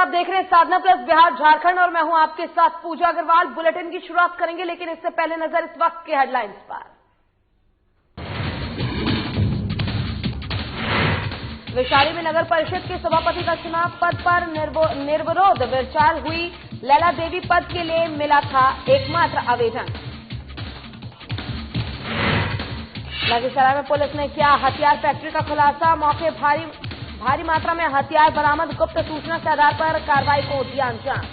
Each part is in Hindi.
आप देख रहे हैं साधना प्लस बिहार झारखंड और मैं हूं आपके साथ पूजा अग्रवाल। बुलेटिन की शुरुआत करेंगे, लेकिन इससे पहले नजर इस वक्त के हेडलाइंस पर। वैशाली में नगर परिषद के सभापति का चुनाव पद पर निर्विरोध विचार हुई। लैला देवी पद के लिए मिला था एकमात्र आवेदन। लखीसराय में पुलिस ने किया हथियार फैक्ट्री का खुलासा। मौके भारी मात्रा में हथियार बरामद। गुप्त सूचना के आधार पर कार्रवाई को दिया अंजाम।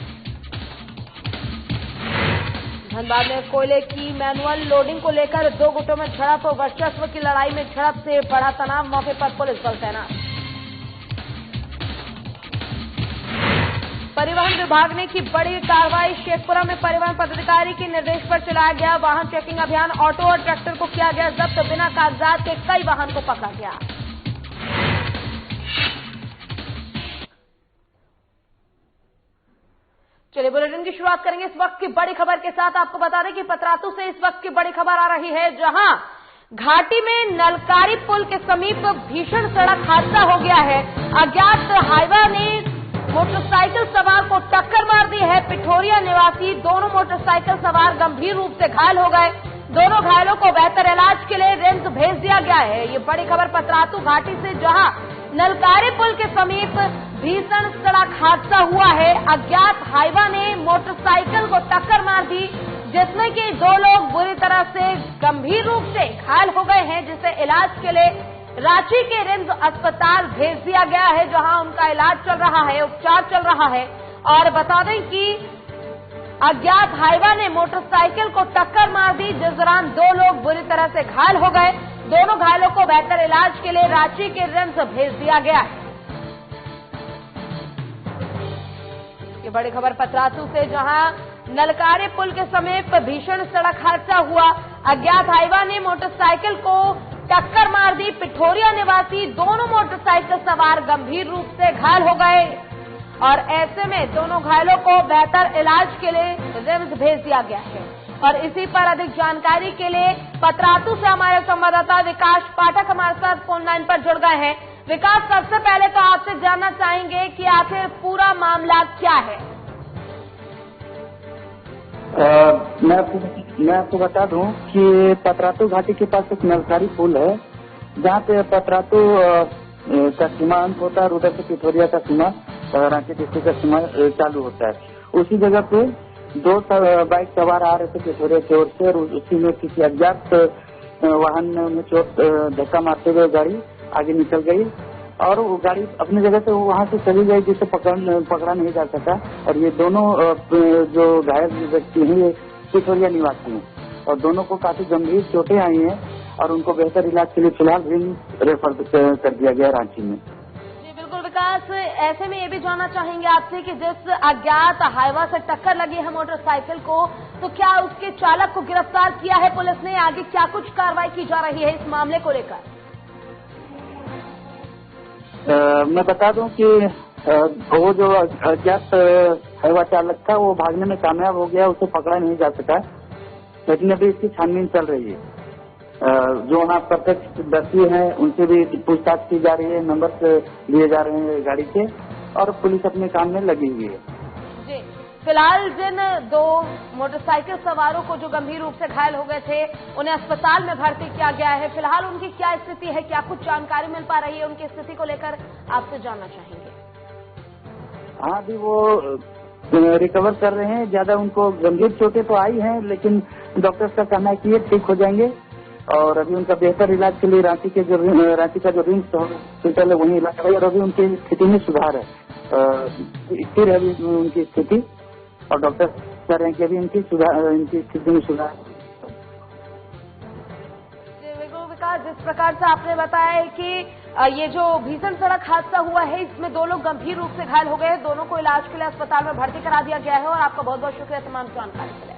धनबाद में कोयले की मैनुअल लोडिंग को लेकर दो गुटों में झड़प। वर्चस्व की लड़ाई में झड़प से बढ़ा तनाव। मौके पर पुलिस बल तैनात। परिवहन विभाग ने की बड़ी कार्रवाई। शेखपुरा में परिवहन पदाधिकारी के निर्देश पर चलाया गया वाहन चेकिंग अभियान। ऑटो और ट्रैक्टर को किया गया जब्त। बिना कागजात के कई वाहन को पकड़ा गया। चलिए बुलेटिन की शुरुआत करेंगे इस वक्त की बड़ी खबर के साथ। आपको बता दें कि पतरातू से इस वक्त की बड़ी खबर आ रही है, जहां घाटी में नलकारी पुल के समीप भीषण सड़क हादसा हो गया है। अज्ञात हाईवा ने मोटरसाइकिल सवार को टक्कर मार दी है। पिठोरिया निवासी दोनों मोटरसाइकिल सवार गंभीर रूप से घायल हो गए। दोनों घायलों को बेहतर इलाज के लिए रिम्स भेज दिया गया है। ये बड़ी खबर पतरातू घाटी से, जहां नलकारी पुल के समीप भीषण सड़क हादसा हुआ है। अज्ञात हाईवा ने मोटरसाइकिल को टक्कर मार दी, जिसमें कि दो लोग बुरी तरह से गंभीर रूप से घायल हो गए हैं, जिसे इलाज के लिए रांची के रिम्स अस्पताल भेज दिया गया है, जहां उनका इलाज चल रहा है, उपचार चल रहा है। और बता दें कि अज्ञात हाईवा ने मोटरसाइकिल को टक्कर मार दी, जिस दौरान दो लोग बुरी तरह से घायल हो गए। दोनों घायलों को बेहतर इलाज के लिए रांची के रिम्स भेज दिया गया है। ये बड़ी खबर पतरातू से, जहां नलकारी पुल के समीप भीषण सड़क हादसा हुआ। अज्ञात हाईवा ने मोटरसाइकिल को टक्कर मार दी। पिठोरिया निवासी दोनों मोटरसाइकिल सवार गंभीर रूप से घायल हो गए और ऐसे में दोनों घायलों को बेहतर इलाज के लिए रिम्स भेज दिया गया है। और इसी पर अधिक जानकारी के लिए पतरातू से हमारे संवाददाता विकास पाठक हमारे साथ फोन लाइन पर जुड़ गए हैं। विकास, सबसे पहले तो आपसे जानना चाहेंगे कि आखिर पूरा मामला क्या है? मैं आपको बता दूं कि पतरातू घाटी के पास एक नलकारी पुल है, जहाँ पे पतरातू का सीमा अंत होता है और उधर से पिठोरिया का सीमा, रांची डिस्ट्रिक्ट का सीमा चालू होता है। उसी जगह पे दो बाइक सवार आ रहे थे पिठोरिया की ओर से, और उसी में किसी अज्ञात वाहन में चोट धक्का मारते हुए गाड़ी आगे निकल गई और वो गाड़ी अपनी जगह से वहां से चली गई, जिसे पकड़ा नहीं जा सका। और ये दोनों जो घायल व्यक्ति हैं ये पिठोरिया निवासी हैं और दोनों को काफी गंभीर चोटें आई हैं और उनको बेहतर इलाज के लिए फिलहाल रेफर कर दिया गया रांची में। जी बिल्कुल विकास, ऐसे में ये भी जानना चाहेंगे आपसे कि जिस अज्ञात हाईवा से टक्कर लगी है मोटरसाइकिल को, तो क्या उसके चालक को गिरफ्तार किया है पुलिस ने? आगे क्या कुछ कार्रवाई की जा रही है इस मामले को लेकर? मैं बता दूं कि वो जो अज्ञात हाईवा चालक था वो भागने में कामयाब हो गया, उसे पकड़ा नहीं जा सका, लेकिन अभी इसकी छानबीन चल रही है। जो वहाँ प्रत्यक्षदर्शी हैं उनसे भी पूछताछ की जा रही है, नंबर लिए जा रहे हैं गाड़ी के, और पुलिस अपने काम में लगी हुई है। जी, फिलहाल जिन दो मोटरसाइकिल सवारों को जो गंभीर रूप से घायल हो गए थे, उन्हें अस्पताल में भर्ती किया गया है। फिलहाल उनकी क्या स्थिति है, क्या कुछ जानकारी मिल पा रही है? उनकी स्थिति को लेकर आपसे जानना चाहेंगे। हाँ, अभी वो रिकवर कर रहे हैं। ज्यादा उनको गंभीर चोटें तो आई हैं, लेकिन डॉक्टर्स का कहना है कि ये ठीक हो जाएंगे और अभी उनका बेहतर इलाज के लिए रांची का जो रिम्स हॉस्पिटल है वहीं इलाज है और अभी उनकी स्थिति में सुधार है, स्थिर है अभी उनकी स्थिति, और डॉक्टर कह रहे हैं कि अभी इनकी स्थिति में सुधार। विकास, जिस प्रकार से आपने बताया है कि ये जो भीषण सड़क हादसा हुआ है, इसमें दो लोग गंभीर रूप से घायल हो गए, दोनों को इलाज के लिए अस्पताल में भर्ती करा दिया गया है। और आपका बहुत बहुत शुक्रिया तमाम जानकारी के लिए।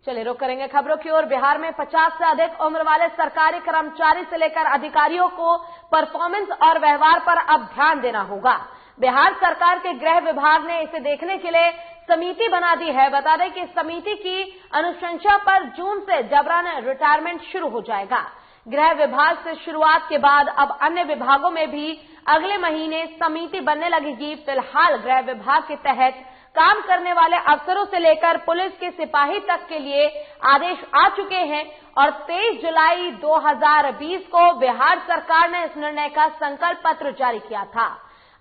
चलिए रुक करेंगे खबरों की ओर। बिहार में 50 से अधिक उम्र वाले सरकारी कर्मचारी से लेकर अधिकारियों को परफॉर्मेंस और व्यवहार पर अब ध्यान देना होगा। बिहार सरकार के गृह विभाग ने इसे देखने के लिए समिति बना दी है। बता दें कि इस समिति की अनुशंसा पर जून से जबरन रिटायरमेंट शुरू हो जाएगा। गृह विभाग से शुरुआत के बाद अब अन्य विभागों में भी अगले महीने समिति बनने लगेगी। फिलहाल गृह विभाग के तहत काम करने वाले अफसरों से लेकर पुलिस के सिपाही तक के लिए आदेश आ चुके हैं और 23 जुलाई 2020 को बिहार सरकार ने इस निर्णय का संकल्प पत्र जारी किया था।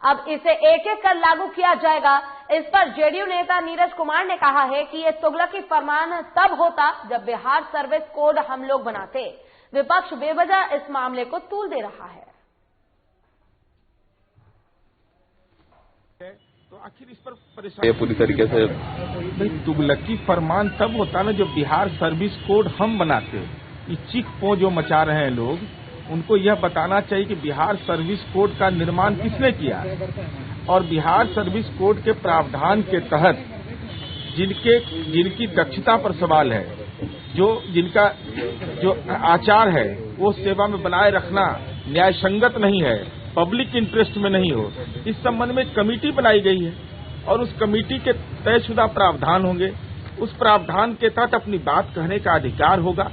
अब इसे एक एक कर लागू किया जाएगा। इस पर जेडीयू नेता नीरज कुमार ने कहा है कि ये तुगलकी फरमान तब होता जब बिहार सर्विस कोड हम लोग बनाते। विपक्ष बेवजह इस मामले को तूल दे रहा है। तो आखिर इस पर परेशानी पूरी तरीके से भाई तुगलकी फरमान तब होता ना जब बिहार सर्विस कोड हम बनाते। ये चीख पो जो मचा रहे हैं लोग, उनको यह बताना चाहिए कि बिहार सर्विस कोड का निर्माण किसने किया और बिहार सर्विस कोड के प्रावधान के तहत जिनकी दक्षता पर सवाल है, जिनका जो आचार है वो सेवा में बनाए रखना न्याय संगत नहीं है, पब्लिक इंटरेस्ट में नहीं हो, इस संबंध में एक कमेटी बनाई गई है और उस कमेटी के तयशुदा प्रावधान होंगे। उस प्रावधान के तहत अपनी बात कहने का अधिकार होगा।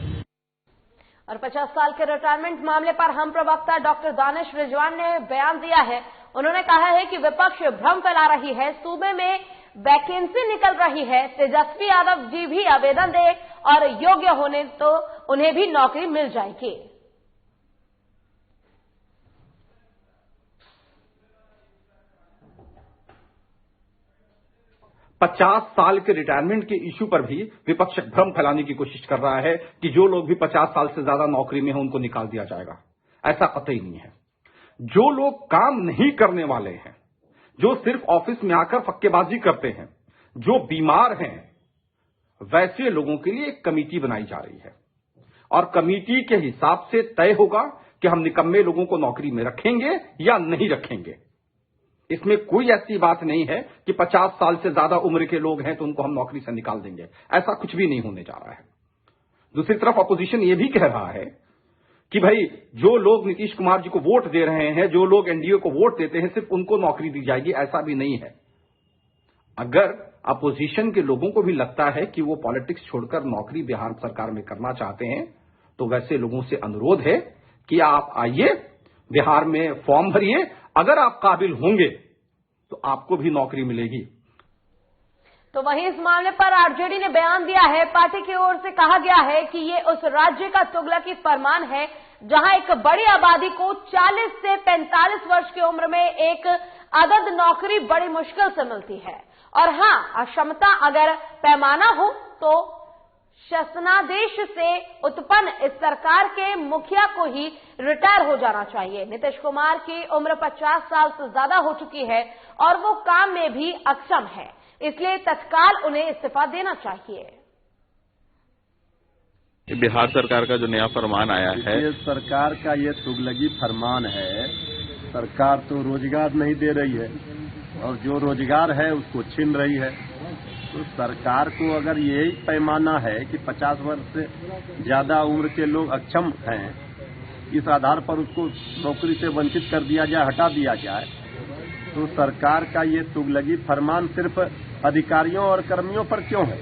और 50 साल के रिटायरमेंट मामले पर हम प्रवक्ता डॉक्टर दानिश रिजवान ने बयान दिया है। उन्होंने कहा है कि विपक्ष भ्रम फैला रही है, सूबे में वैकेंसी निकल रही है, तेजस्वी यादव जी भी आवेदन दे और योग्य होने तो उन्हें भी नौकरी मिल जाएगी। पचास साल के रिटायरमेंट के इश्यू पर भी विपक्ष भ्रम फैलाने की कोशिश कर रहा है कि जो लोग भी 50 साल से ज्यादा नौकरी में हैं उनको निकाल दिया जाएगा। ऐसा कतई नहीं है। जो लोग काम नहीं करने वाले हैं, जो सिर्फ ऑफिस में आकर फक्केबाजी करते हैं, जो बीमार हैं, वैसे लोगों के लिए एक कमेटी बनाई जा रही है और कमेटी के हिसाब से तय होगा कि हम निकम्मे लोगों को नौकरी में रखेंगे या नहीं रखेंगे। इसमें कोई ऐसी बात नहीं है कि 50 साल से ज्यादा उम्र के लोग हैं तो उनको हम नौकरी से निकाल देंगे। ऐसा कुछ भी नहीं होने जा रहा है। दूसरी तरफ अपोजिशन ये भी कह रहा है कि भाई जो लोग नीतीश कुमार जी को वोट दे रहे हैं, जो लोग एनडीए को वोट देते हैं, सिर्फ उनको नौकरी दी जाएगी। ऐसा भी नहीं है। अगर अपोजिशन के लोगों को भी लगता है कि वो पॉलिटिक्स छोड़कर नौकरी बिहार सरकार में करना चाहते हैं तो वैसे लोगों से अनुरोध है कि आप आइए, बिहार में फॉर्म भरिए। अगर आप काबिल होंगे तो आपको भी नौकरी मिलेगी। तो वहीं इस मामले पर आरजेडी ने बयान दिया है। पार्टी की ओर से कहा गया है कि ये उस राज्य का तुगलकी फरमान है जहां एक बड़ी आबादी को 40 से 45 वर्ष की उम्र में एक अदद नौकरी बड़ी मुश्किल से मिलती है। और हां, अक्षमता अगर पैमाना हो तो शासनादेश से उत्पन्न इस सरकार के मुखिया को ही रिटायर हो जाना चाहिए। नीतीश कुमार की उम्र 50 साल से ज्यादा हो चुकी है और वो काम में भी अक्षम है, इसलिए तत्काल उन्हें इस्तीफा देना चाहिए। बिहार सरकार का जो नया फरमान आया है, ये सरकार का ये तुगलकी फरमान है। सरकार तो रोजगार नहीं दे रही है और जो रोजगार है उसको छीन रही है। तो सरकार को अगर यही पैमाना है कि 50 वर्ष से ज्यादा उम्र के लोग अक्षम हैं, इस आधार पर उसको नौकरी से वंचित कर दिया जाए, हटा दिया जाए, तो सरकार का ये तुगलकी फरमान सिर्फ अधिकारियों और कर्मियों पर क्यों है?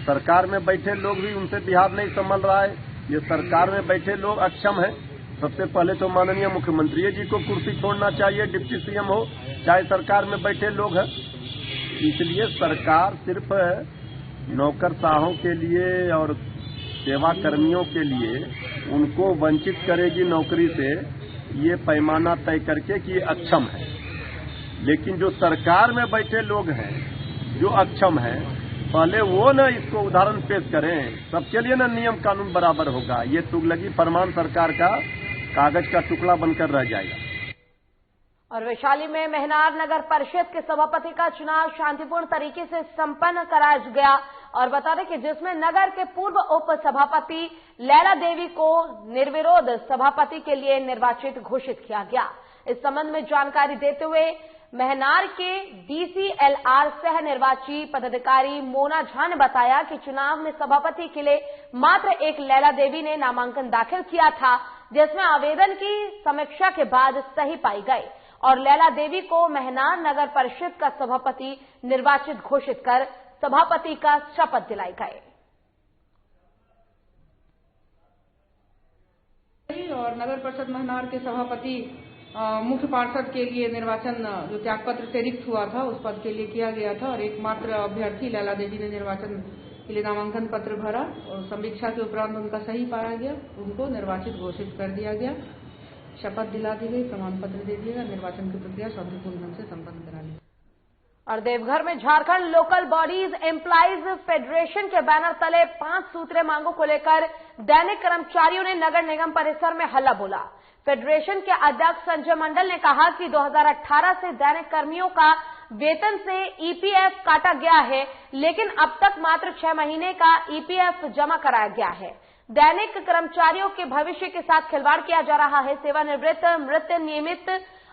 सरकार में बैठे लोग भी, उनसे बिहार नहीं संभल रहा है। ये सरकार में बैठे लोग अक्षम हैं। सबसे पहले तो माननीय मुख्यमंत्री जी को कुर्सी छोड़ना चाहिए, डिप्टी सीएम हो चाहे सरकार में बैठे लोग हैं। इसलिए सरकार सिर्फ नौकरशाहों के लिए और सेवा कर्मियों के लिए उनको वंचित करेगी नौकरी से, ये पैमाना तय करके कि ये अक्षम है। लेकिन जो सरकार में बैठे लोग हैं जो अक्षम हैं, पहले वो न इसको उदाहरण पेश करें, सबके लिए न नियम कानून बराबर होगा। ये तुगलकी फरमान सरकार का कागज का टुकड़ा बनकर रह जाएगा। और वैशाली में मेहनार नगर परिषद के सभापति का चुनाव शांतिपूर्ण तरीके से संपन्न कराया गया और बता दें कि जिसमें नगर के पूर्व उप सभापति लैला देवी को निर्विरोध सभापति के लिए निर्वाचित घोषित किया गया। इस संबंध में जानकारी देते हुए मेहनार के डीसीएलआर सह निर्वाची पदाधिकारी मोना झा ने बताया कि चुनाव में सभापति के लिए मात्र एक लैला देवी ने नामांकन दाखिल किया था, जिसमें आवेदन की समीक्षा के बाद सही पाई गई और लैला देवी को मेहनार नगर परिषद का सभापति निर्वाचित घोषित कर सभापति का शपथ दिलाई गई। और नगर परिषद महनार के सभापति मुख्य पार्षद के लिए निर्वाचन जो त्यागपत्र से रिक्त हुआ था उस पद के लिए किया गया था और एकमात्र अभ्यर्थी लैला देवी ने निर्वाचन के लिए नामांकन पत्र भरा और समीक्षा के उपरांत उनका सही पाया गया, उनको निर्वाचित घोषित कर दिया गया, शपथ दिला दी गई, प्रमाण पत्र दे दिया गया, निर्वाचन की प्रक्रिया शांतिपूर्ण ढंग से संपन्न करा ली। और देवघर में Jharkhand local bodies employees federation के बैनर तले 5 सूत्रीय मांगों को लेकर दैनिक कर्मचारियों ने नगर निगम परिसर में हल्ला बोला। फेडरेशन के अध्यक्ष संजय मंडल ने कहा कि 2018 से दैनिक कर्मियों का वेतन से ईपीएफ काटा गया है, लेकिन अब तक मात्र 6 महीने का ईपीएफ जमा कराया गया है। दैनिक कर्मचारियों के भविष्य के साथ खिलवाड़ किया जा रहा है। सेवानिवृत्त, मृत, नियमित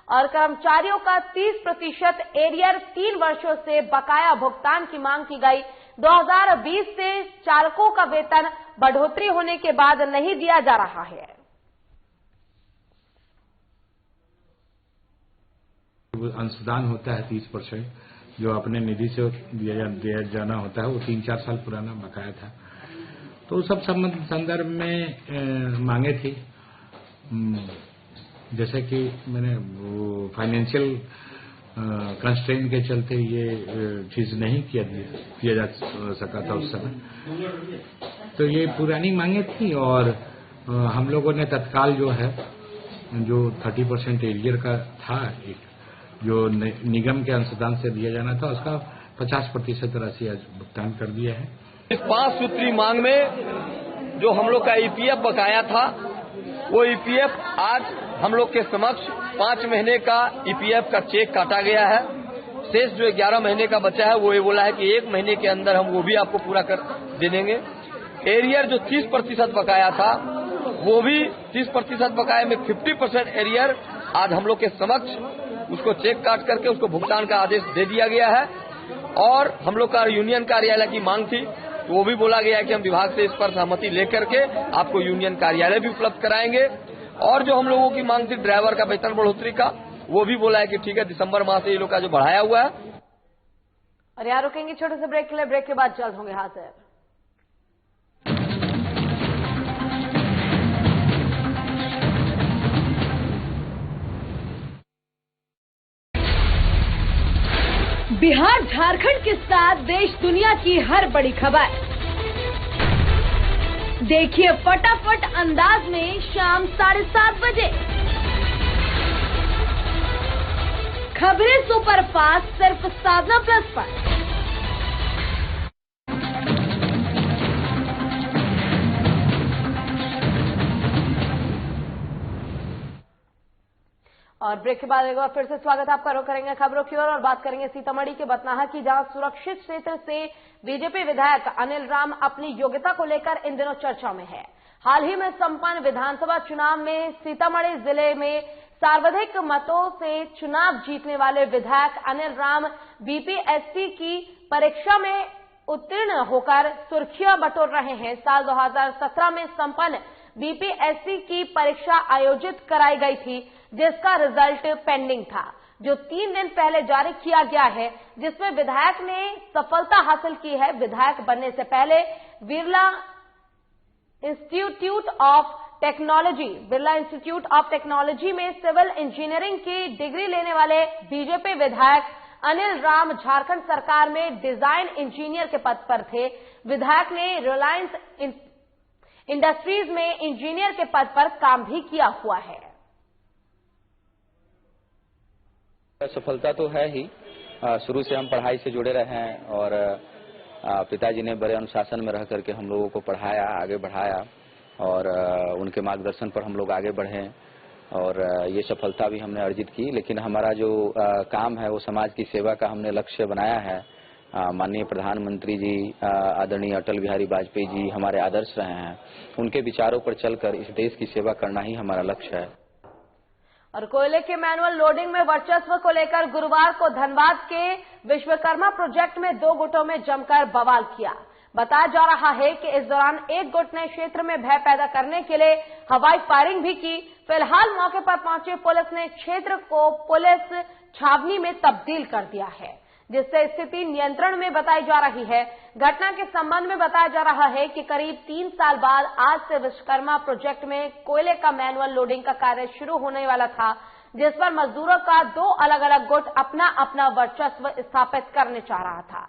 और कर्मचारियों का 30% एरियर 3 वर्षों से बकाया भुगतान की मांग की गई। 2020 से चालकों का वेतन बढ़ोतरी होने के बाद नहीं दिया जा रहा है। अंशदान होता है 30%, जो अपने निधि से दिया जाना होता है, वो 3-4 साल पुराना बकाया था। तो सब संदर्भ में मांगे थी, जैसे कि मैंने वो फाइनेंशियल कंस्ट्रेंट के चलते ये चीज नहीं किया जा सका था उस समय। तो ये पुरानी मांगे थी और हम लोगों ने तत्काल जो है जो 30% एरियर का था, जो निगम के अंशदान से दिया जाना था, उसका 50% राशि आज भुगतान कर दिया है। इस 5 सूत्री मांग में जो हम लोग का ईपीएफ बकाया था, वो ईपीएफ आज हम लोग के समक्ष 5 महीने का ईपीएफ का चेक काटा गया है। शेष जो 11 महीने का बचा है वो ये बोला है कि 1 महीने के अंदर हम वो भी आपको पूरा कर दे देंगे। एरियर जो 30% बकाया था, वो भी 30% बकाया में 50% एरियर आज हम लोग के समक्ष उसको चेक काट करके उसको भुगतान का आदेश दे दिया गया है। और हम लोग का यूनियन कार्यालय की मांग थी, तो वो भी बोला गया है कि हम विभाग से इस पर सहमति लेकर के आपको यूनियन कार्यालय भी उपलब्ध कराएंगे। और जो हम लोगों की मांग थी ड्राइवर का वेतन बढ़ोतरी का, वो भी बोला है कि ठीक है, दिसंबर माह से ये लोग का जो बढ़ाया हुआ है। और यहाँ रुकेंगे छोटे से ब्रेक के लिए, ब्रेक के बाद जल्द होंगे हाजिर। बिहार झारखंड के साथ देश दुनिया की हर बड़ी खबर देखिए फटाफट अंदाज में शाम 7:30 बजे। खबरें सुपरफास्ट सिर्फ साधना प्लस पर। और ब्रेक के बाद एक बार फिर से स्वागत आपका। रुख करेंगे खबरों की ओर और बात करेंगे सीतामढ़ी के बथनाहा की, जहां सुरक्षित क्षेत्र से बीजेपी विधायक अनिल राम अपनी योग्यता को लेकर इन दिनों चर्चा में है। हाल ही में संपन्न विधानसभा चुनाव में सीतामढ़ी जिले में सर्वाधिक मतों से चुनाव जीतने वाले विधायक अनिल राम बीपीएससी की परीक्षा में उत्तीर्ण होकर सुर्खियां बटोर रहे हैं। साल 2017 में संपन्न बीपीएससी की परीक्षा आयोजित कराई गई थी, जिसका रिजल्ट पेंडिंग था, जो 3 दिन पहले जारी किया गया है, जिसमें विधायक ने सफलता हासिल की है। विधायक बनने से पहले बिरला इंस्टीट्यूट ऑफ टेक्नोलॉजी में सिविल इंजीनियरिंग की डिग्री लेने वाले बीजेपी विधायक अनिल राम झारखंड सरकार में डिजाइन इंजीनियर के पद पर थे। विधायक ने रिलायंस इंडस्ट्रीज में इंजीनियर के पद पर काम भी किया हुआ है। सफलता तो है ही, शुरू से हम पढ़ाई से जुड़े रहे हैं और पिताजी ने बड़े अनुशासन में रह करके हम लोगों को पढ़ाया, आगे बढ़ाया और उनके मार्गदर्शन पर हम लोग आगे बढ़े और ये सफलता भी हमने अर्जित की। लेकिन हमारा जो काम है वो समाज की सेवा का हमने लक्ष्य बनाया है। माननीय प्रधानमंत्री जी आदरणीय अटल बिहारी वाजपेयी जी हमारे आदर्श रहे हैं, उनके विचारों पर चलकर इस देश की सेवा करना ही हमारा लक्ष्य है। और कोयले के मैनुअल लोडिंग में वर्चस्व को लेकर गुरुवार को धनबाद के विश्वकर्मा प्रोजेक्ट में 2 गुटों में जमकर बवाल किया। बताया जा रहा है कि इस दौरान एक गुट ने क्षेत्र में भय पैदा करने के लिए हवाई फायरिंग भी की। फिलहाल मौके पर पहुंची पुलिस ने क्षेत्र को पुलिस छावनी में तब्दील कर दिया है। जिससे स्थिति नियंत्रण में बताई जा रही है। घटना के संबंध में बताया जा रहा है कि करीब 3 साल बाद आज से विश्वकर्मा प्रोजेक्ट में कोयले का मैनुअल लोडिंग का कार्य शुरू होने वाला था, जिस पर मजदूरों का 2 अलग अलग गुट अपना अपना वर्चस्व स्थापित करने चाह रहा था।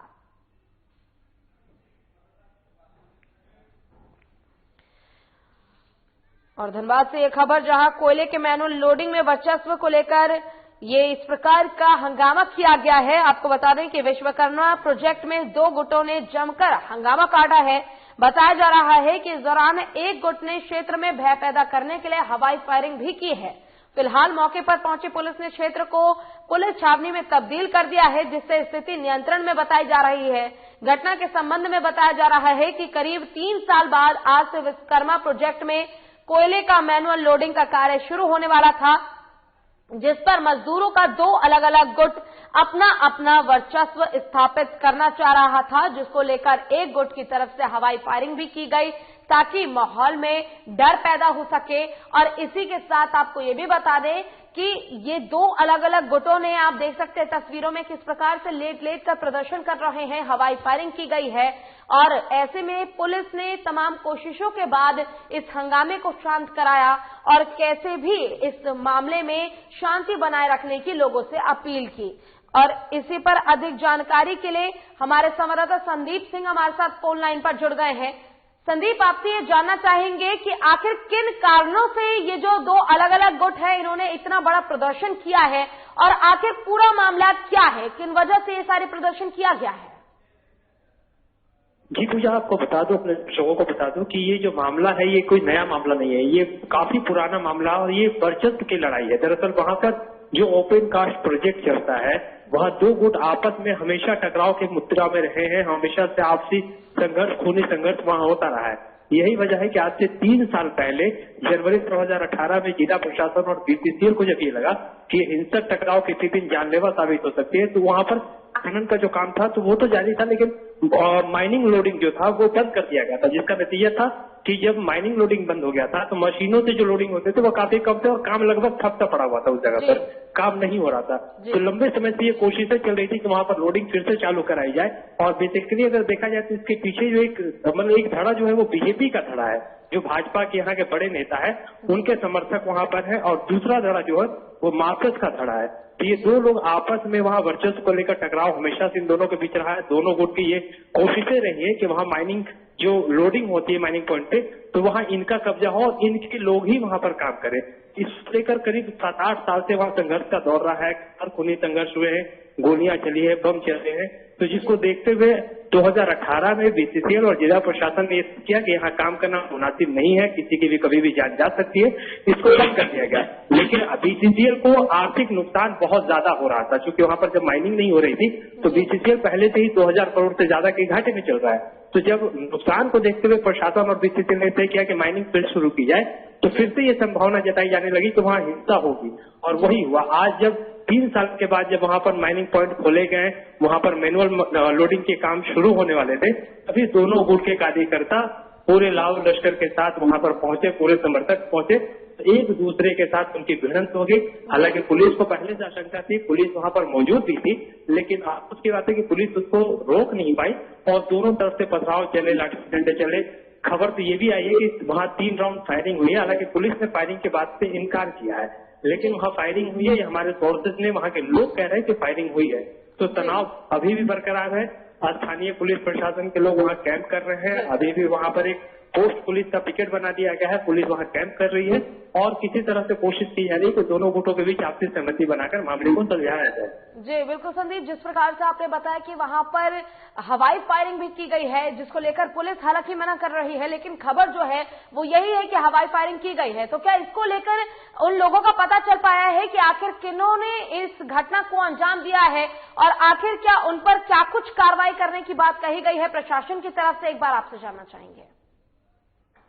और धनबाद से यह खबर, जहां कोयले के मैनुअल लोडिंग में वर्चस्व को लेकर ये इस प्रकार का हंगामा किया गया है। आपको बता दें कि विश्वकर्मा प्रोजेक्ट में 2 गुटों ने जमकर हंगामा काटा है। बताया जा रहा है कि इस दौरान एक गुट ने क्षेत्र में भय पैदा करने के लिए हवाई फायरिंग भी की है। फिलहाल मौके पर पहुंची पुलिस ने क्षेत्र को पुलिस छावनी में तब्दील कर दिया है, जिससे स्थिति नियंत्रण में बताई जा रही है। घटना के संबंध में बताया जा रहा है कि करीब 3 साल बाद आज से विश्वकर्मा प्रोजेक्ट में कोयले का मैनुअल लोडिंग का कार्य शुरू होने वाला था, जिस पर मजदूरों का 2 अलग अलग गुट अपना अपना वर्चस्व स्थापित करना चाह रहा था, जिसको लेकर एक गुट की तरफ से हवाई फायरिंग भी की गई ताकि माहौल में डर पैदा हो सके। और इसी के साथ आपको ये भी बता दें कि ये 2 अलग अलग गुटों ने, आप देख सकते हैं तस्वीरों में किस प्रकार से लेट लेट कर प्रदर्शन कर रहे हैं, हवाई फायरिंग की गई है। और ऐसे में पुलिस ने तमाम कोशिशों के बाद इस हंगामे को शांत कराया और कैसे भी इस मामले में शांति बनाए रखने की लोगों से अपील की। और इसी पर अधिक जानकारी के लिए हमारे संवाददाता संदीप सिंह हमारे साथ फोन लाइन पर जुड़ गए हैं। संदीप, आपसे ये जानना चाहेंगे कि आखिर किन कारणों से ये जो 2 अलग अलग गुट है, इन्होंने इतना बड़ा प्रदर्शन किया है और आखिर पूरा मामला क्या है, किन वजह से ये सारे प्रदर्शन किया गया है? जी पूजा, आपको बता दूं, अपने दर्शकों को बता दूं कि ये जो मामला है ये कोई नया मामला नहीं है, ये काफी पुराना मामला और ये वर्चस्व की लड़ाई है। दरअसल वहां पर जो ओपन कास्ट प्रोजेक्ट चलता है वहाँ 2 गुट आपस में हमेशा टकराव के मुद्रा में रहे हैं, हमेशा से आपसी संघर्ष, खूनी संघर्ष वहाँ होता रहा है। यही वजह है कि आज से 3 साल पहले जनवरी 2018 में जिला प्रशासन और बीसीसीएल को जब ये लगा कि हिंसक टकराव किसी दिन जानलेवा साबित हो सकती है, तो वहाँ पर खनन का जो काम था तो वो तो जारी था, लेकिन माइनिंग लोडिंग जो था वो बंद कर दिया गया था, जिसका नतीजा था कि जब माइनिंग लोडिंग बंद हो गया था तो मशीनों से जो लोडिंग होते थे वो काफी कम थे और काम लगभग ठप सा पड़ा हुआ था, उस जगह पर काम नहीं हो रहा था। तो लंबे समय से ये कोशिशें चल रही थी कि वहाँ पर लोडिंग फिर से चालू कराई जाए। और बेसिकली अगर देखा जाए तो इसके पीछे जो एक धड़ा जो है वो बीजेपी का धड़ा है, जो भाजपा के यहाँ के बड़े नेता है उनके समर्थक वहाँ पर है, और दूसरा धड़ा जो है वो मार्क्सिस्ट का धड़ा है। तो ये 2 लोग आपस में वहाँ वर्चस्व को लेकर टकराव हमेशा से इन दोनों के बीच रहा है। दोनों गुट की ये कोशिशें रही है कि वहाँ माइनिंग जो लोडिंग होती है माइनिंग पॉइंट पे, तो वहाँ इनका कब्जा हो और इनके लोग ही वहाँ पर काम करें। इस लेकर करीब 7-8 साल से वहाँ संघर्ष का दौर रहा है, हर खूनी संघर्ष हुए हैं, गोलियां चली है, बम चले हैं। तो जिसको देखते हुए 2018 में बीसीसीएल और जिला प्रशासन ने किया कि यहाँ काम करना मुनासिब नहीं है, किसी की भी कभी भी जान जा सकती है, इसको बंद कर दिया गया। लेकिन बीसीसीएल को आर्थिक नुकसान बहुत ज्यादा हो रहा था, क्योंकि वहाँ पर जब माइनिंग नहीं हो रही थी तो बीसीसीएल पहले से ही 2000 करोड़ से ज्यादा के घाटे में चल रहा है। तो जब नुकसान को देखते हुए प्रशासन और बीसीसीएल ने तय किया कि माइनिंग फिर शुरू की जाए, तो फिर से ये संभावना जताई जाने लगी कि वहाँ हिंसा होगी, और वही हुआ। आज जब 3 साल के बाद जब वहाँ पर माइनिंग पॉइंट खोले गए, वहाँ पर मैनुअल लोडिंग के काम शुरू होने वाले थे, तभी दोनों गुट के कार्यकर्ता पूरे लाव लश्कर के साथ वहाँ पर पहुंचे, पूरे समर्थक पहुंचे, एक दूसरे के साथ उनकी भिड़ंत हो गई। हालांकि पुलिस को पहले से आशंका थी, पुलिस वहाँ पर मौजूद भी थी, लेकिन अफसोस की बात है कि पुलिस उसको रोक नहीं पाई और दोनों तरफ से पथराव चले, लाठी डंडे चले। खबर तो ये भी आई है कि वहाँ 3 राउंड फायरिंग हुई है। हालांकि पुलिस ने फायरिंग के बाद से इनकार किया है, लेकिन वहाँ फायरिंग हुई है, हमारे सोर्सेज ने, वहाँ के लोग कह रहे हैं कि फायरिंग हुई है। तो तनाव अभी भी बरकरार है। स्थानीय पुलिस प्रशासन के लोग वहाँ कैंप कर रहे हैं। अभी भी वहाँ पर एक पोस्ट पुलिस का पिकेट बना दिया गया है, पुलिस वहाँ कैंप कर रही है और किसी तरह से कोशिश की जा रही है कि दोनों गुटों के बीच आपसी सहमति बनाकर मामले को सुलझाया जाए। जी बिल्कुल संदीप, जिस प्रकार से आपने बताया कि वहां पर हवाई फायरिंग भी की गई है, जिसको लेकर पुलिस हालांकि मना कर रही है, लेकिन खबर जो है वो यही है कि हवाई फायरिंग की गई है। तो क्या इसको लेकर उन लोगों का पता चल पाया है कि आखिर किन्होंने इस घटना को अंजाम दिया है और आखिर क्या उन पर क्या कुछ कार्रवाई करने की बात कही गई है प्रशासन की तरफ से? एक बार आपसे जानना चाहेंगे।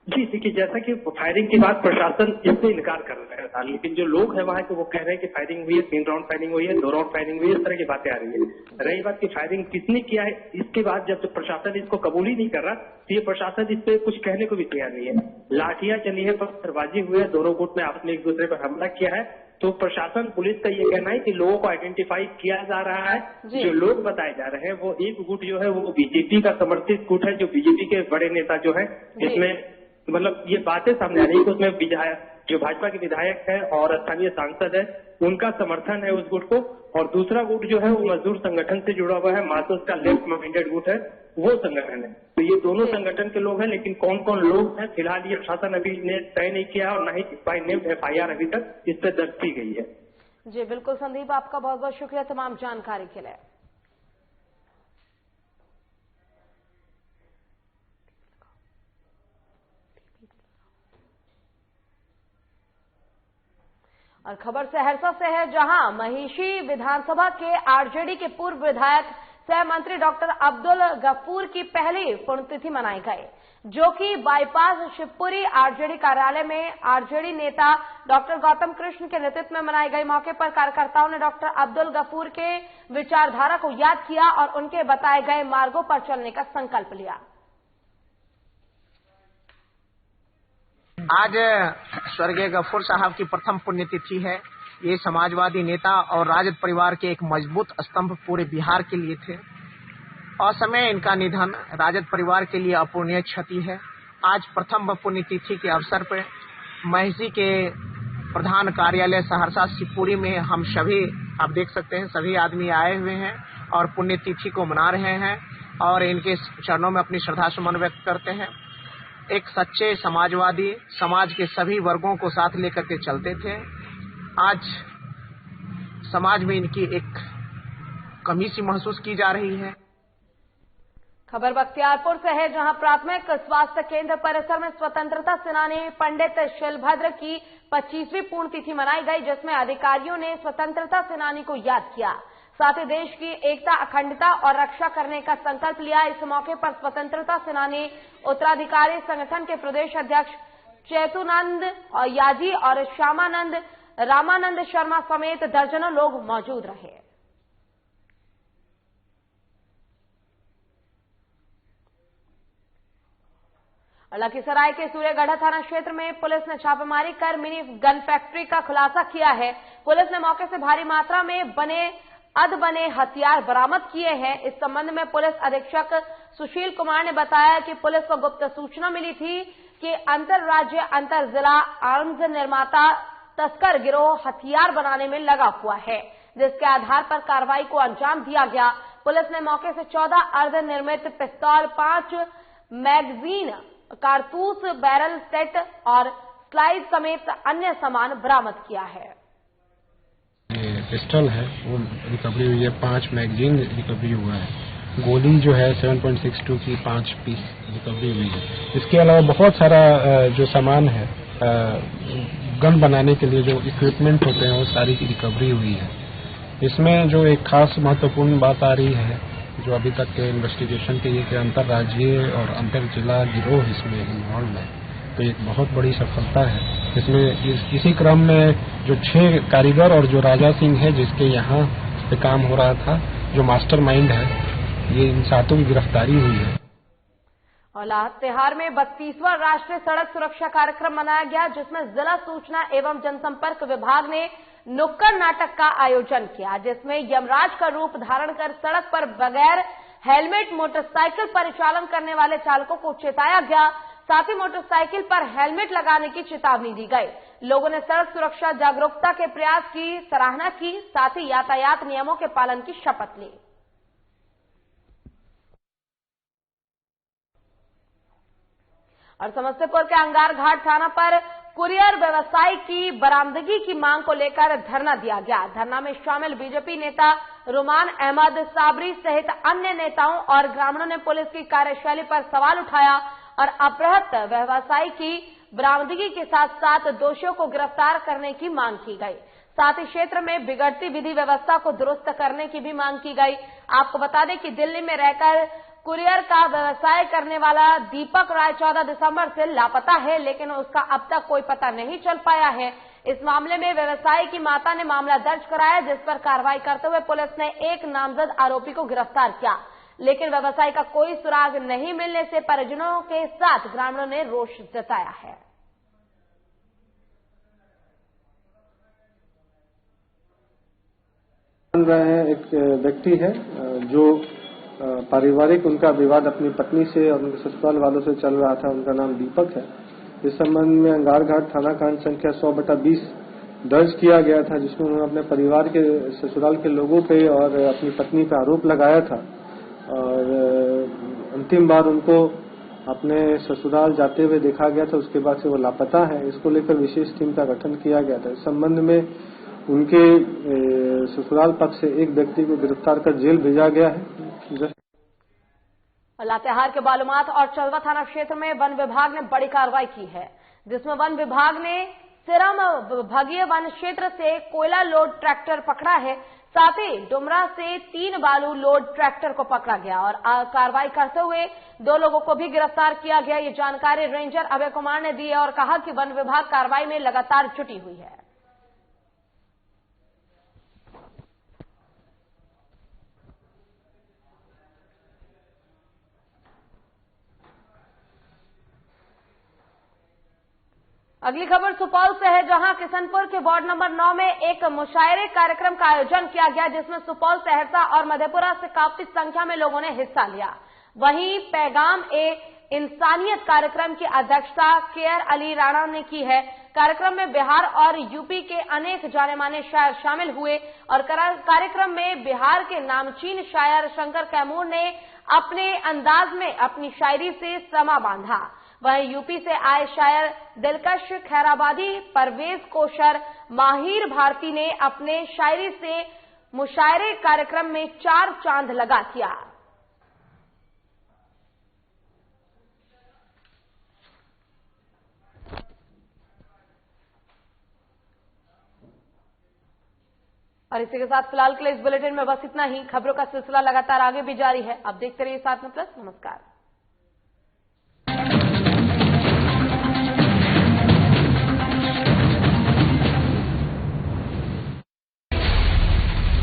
जी देखिए, जैसा कि फायरिंग के बाद प्रशासन इससे इनकार कर रहा था, लेकिन जो लोग हैं वहाँ के वो कह रहे हैं कि फायरिंग हुई है, 3 राउंड फायरिंग हुई है, 2 राउंड फायरिंग हुई है, इस तरह की बातें आ रही है। रही बात की फायरिंग किसने किया है, इसके बाद जब प्रशासन इसको कबूल ही नहीं कर रहा तो ये प्रशासन इस पे कुछ कहने को भी तैयार नहीं है। लाठियां चली है, पत्थरबाजी हुई है, दोनों गुट ने आपस में एक दूसरे पर हमला किया है। तो प्रशासन पुलिस का ये कहना है कि लोगों को आइडेंटिफाई किया जा रहा है। जो लोग बताए जा रहे हैं वो एक गुट जो है वो बीजेपी का समर्थित गुट है, जो बीजेपी के बड़े नेता जो है, इसमें मतलब ये बातें सामने आ रही है कि उसमें विधायक जो भाजपा के विधायक है और स्थानीय सांसद है उनका समर्थन है उस गुट को, और दूसरा गुट जो है वो मजदूर संगठन से जुड़ा हुआ है, मार्क्सिस्ट का लेफ्ट माइंडेड गुट है, वो संगठन है। तो ये दोनों संगठन के लोग हैं, लेकिन कौन कौन लोग हैं फिलहाल ये प्रशासन अभी ने तय नहीं किया और न ही बाय नेम FIR अभी तक इस पर दर्ज की गई है। जी बिल्कुल संदीप, आपका बहुत बहुत शुक्रिया तमाम जानकारी के लिए। और खबर सहरसा से है, जहां महिषी विधानसभा के आरजेडी के पूर्व विधायक सह मंत्री डॉक्टर अब्दुल गफूर की पहली पुण्यतिथि मनाई गई, जो कि बाईपास शिवपुरी आरजेडी कार्यालय में आरजेडी नेता डॉक्टर गौतम कृष्ण के नेतृत्व में मनाई गई। मौके पर कार्यकर्ताओं ने डॉक्टर अब्दुल गफूर के विचारधारा को याद किया और उनके बताए गए मार्गों पर चलने का संकल्प लिया। आज स्वर्गीय गफूर साहब की प्रथम पुण्यतिथि है। ये समाजवादी नेता और राजद परिवार के एक मजबूत स्तंभ पूरे बिहार के लिए थे। असमय इनका निधन राजद परिवार के लिए अपूरणीय क्षति है। आज प्रथम पुण्यतिथि के अवसर पर महिषी के प्रधान कार्यालय सहरसा शिवपुरी में हम सभी, आप देख सकते हैं, सभी आदमी आए हुए हैं और पुण्यतिथि को मना रहे हैं और इनके चरणों में अपनी श्रद्धा सुमन व्यक्त करते हैं। एक सच्चे समाजवादी, समाज के सभी वर्गों को साथ लेकर के चलते थे। आज समाज में इनकी एक कमी सी महसूस की जा रही है। खबर बख्तियारपुर से है, जहां प्राथमिक स्वास्थ्य केंद्र परिसर में स्वतंत्रता सेनानी पंडित शिलभद्र की 25वीं पुण्यतिथि मनाई गई, जिसमें अधिकारियों ने स्वतंत्रता सेनानी को याद किया, साथ ही देश की एकता, अखंडता और रक्षा करने का संकल्प लिया। इस मौके पर स्वतंत्रता सेनानी उत्तराधिकारी संगठन के प्रदेश अध्यक्ष चैतुनंद और याजी और श्यामानंद रामानंद शर्मा समेत दर्जनों लोग मौजूद रहे। लखीसराय के सूर्यगढ़ थाना क्षेत्र में पुलिस ने छापेमारी कर मिनी गन फैक्ट्री का खुलासा किया है। पुलिस ने मौके से भारी मात्रा में बने हथियार बरामद किए हैं। इस संबंध में पुलिस अधीक्षक सुशील कुमार ने बताया कि पुलिस को गुप्त सूचना मिली थी कि अंतर राज्य अंतर जिला आर्म्स निर्माता तस्कर गिरोह हथियार बनाने में लगा हुआ है, जिसके आधार पर कार्रवाई को अंजाम दिया गया। पुलिस ने मौके से 14 अर्धनिर्मित पिस्तौल, 5 मैगजीन, कारतूस, बैरल सेट और स्लाइड समेत अन्य सामान बरामद किया है। पिस्टल है वो रिकवरी हुई है, 5 मैगजीन रिकवरी हुआ है, गोली जो है 7.62 की 5 पीस रिकवरी हुई है। इसके अलावा बहुत सारा जो सामान है गन बनाने के लिए जो इक्विपमेंट होते हैं वो सारी की रिकवरी हुई है। इसमें जो एक खास महत्वपूर्ण बात आ रही है जो अभी तक के इन्वेस्टिगेशन के लिए कि अंतर्राज्यीय और अंतर जिला गिरोह इसमें इन्वॉल्व है, तो एक बहुत बड़ी सफलता है। इसमें इसी क्रम में जो 6 कारीगर और जो राजा सिंह है जिसके यहाँ पे काम हो रहा था, जो मास्टरमाइंड है, ये इन 7 की गिरफ्तारी हुई है। और लातेहार में 32वां राष्ट्रीय सड़क सुरक्षा कार्यक्रम मनाया गया, जिसमें जिला सूचना एवं जनसंपर्क विभाग ने नुक्कड़ नाटक का आयोजन किया, जिसमें यमराज का रूप धारण कर सड़क पर बगैर हेलमेट मोटरसाइकिल परिचालन करने वाले चालकों को चेताया गया। साथ ही मोटरसाइकिल पर हेलमेट लगाने की चेतावनी दी गई। लोगों ने सड़क सुरक्षा जागरूकता के प्रयास की सराहना की, साथ ही यातायात नियमों के पालन की शपथ ली। और समस्तीपुर के अंगार घाट थाना पर कुरियर व्यवसायी की बरामदगी की मांग को लेकर धरना दिया गया। धरना में शामिल बीजेपी नेता रुमान अहमद साबरी सहित अन्य नेताओं और ग्रामीणों ने पुलिस की कार्यशैली पर सवाल उठाया और अपहृत व्यवसायी की बरामदगी के साथ साथ दोषियों को गिरफ्तार करने की मांग की गई। साथ ही क्षेत्र में बिगड़ती विधि व्यवस्था को दुरुस्त करने की भी मांग की गई। आपको बता दें कि दिल्ली में रहकर कुरियर का व्यवसाय करने वाला दीपक राय 14 दिसंबर से लापता है, लेकिन उसका अब तक कोई पता नहीं चल पाया है। इस मामले में व्यवसायी की माता ने मामला दर्ज कराया, जिस पर कार्रवाई करते हुए पुलिस ने एक नामजद आरोपी को गिरफ्तार किया, लेकिन व्यवसायी का कोई सुराग नहीं मिलने से परिजनों के साथ ग्रामीणों ने रोष जताया है। जान रहे हैं एक व्यक्ति है जो पारिवारिक उनका विवाद अपनी पत्नी से और उनके ससुराल वालों से चल रहा था। उनका नाम दीपक है। इस संबंध में अंगारघाट थाना कांड संख्या 100/20 दर्ज किया गया था, जिसमें उन्होंने अपने परिवार के ससुराल के लोगों पे और अपनी पत्नी पे आरोप लगाया था और अंतिम बार उनको अपने ससुराल जाते हुए देखा गया था। उसके बाद से वो लापता है। इसको लेकर विशेष टीम का गठन किया गया था। इस संबंध में उनके ससुराल पक्ष से एक व्यक्ति को गिरफ्तार कर जेल भेजा गया है। लातेहार के बालूमाथ और चंदवा थाना क्षेत्र में वन विभाग ने बड़ी कार्रवाई की है, जिसमें वन विभाग ने सिरम भगीय वन क्षेत्र से कोयला लोड ट्रैक्टर पकड़ा है। साथ ही डुमरा से 3 बालू लोड ट्रैक्टर को पकड़ा गया और कार्रवाई करते हुए 2 लोगों को भी गिरफ्तार किया गया। ये जानकारी रेंजर अभय कुमार ने दी है और कहा कि वन विभाग कार्रवाई में लगातार जुटी हुई है। अगली खबर सुपौल से है, जहां किशनपुर के वार्ड नंबर 9 में एक मुशायरे कार्यक्रम का आयोजन किया गया, जिसमें सुपौल, सहरसा और मधेपुरा से काफी संख्या में लोगों ने हिस्सा लिया। वहीं पैगाम ए इंसानियत कार्यक्रम की अध्यक्षता केयर अली राणा ने की है। कार्यक्रम में बिहार और यूपी के अनेक जाने माने शायर शामिल हुए और कार्यक्रम में बिहार के नामचीन शायर शंकर कैमूर ने अपने अंदाज में अपनी शायरी से समा बांधा। वहीं यूपी से आए शायर दिलकश खैराबादी, परवेज कोशर, माहिर भारती ने अपने शायरी से मुशायरे कार्यक्रम में 4 चांद लगा दिया। और इसी के साथ फिलहाल के लिए इस बुलेटिन में बस इतना ही। खबरों का सिलसिला लगातार आगे भी जारी है। अब देखते रहिए 7 में प्लस। नमस्कार।